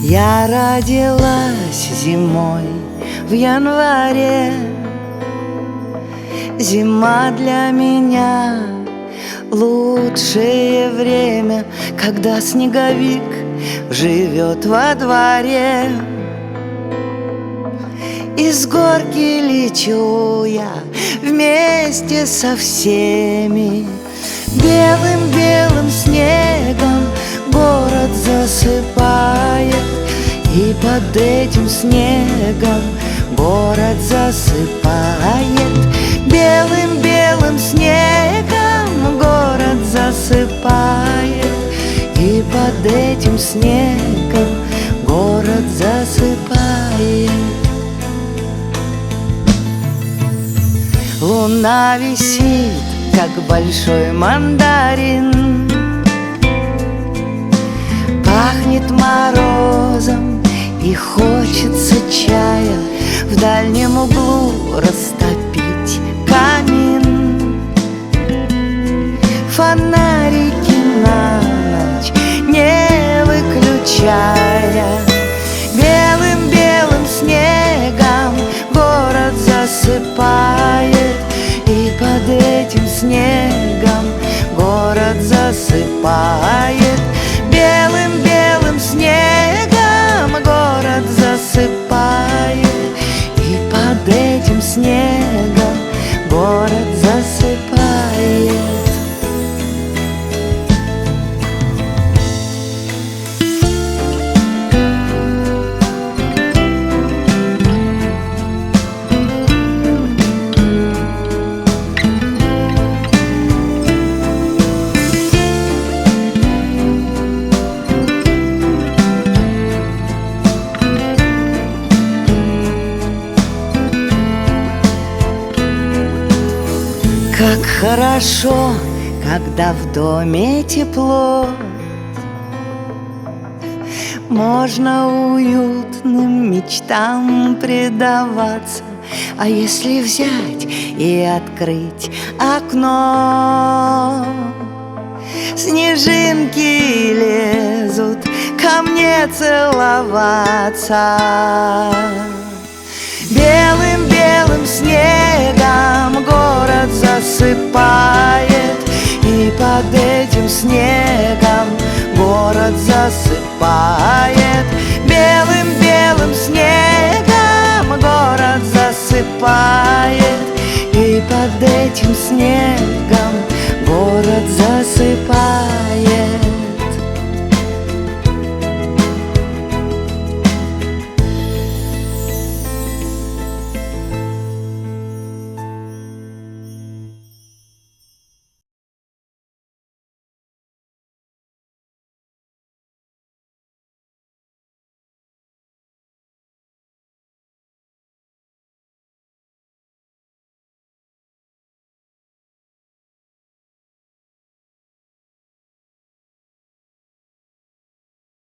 Я родилась зимой в январе. Зима для меня лучшее время, когда снеговик живет во дворе. Из горки лечу я вместе со всеми. Белым-белым снегом город засыпает, и под этим снегом город засыпает. Белым-белым снегом город засыпает, и под этим снегом город засыпает. Луна висит, как большой мандарин, пахнет морозом, и хочется чая в дальнем углу растопить камин. Фонарики на ночь не выключая, белым-белым снегом город засыпает, и под этим снегом город засыпает. Белым-белым снегом город засыпает, и под этим снегом город засыпает. Как хорошо, когда в доме тепло, можно уютным мечтам предаваться. А если взять и открыть окно, снежинки лезут ко мне целоваться.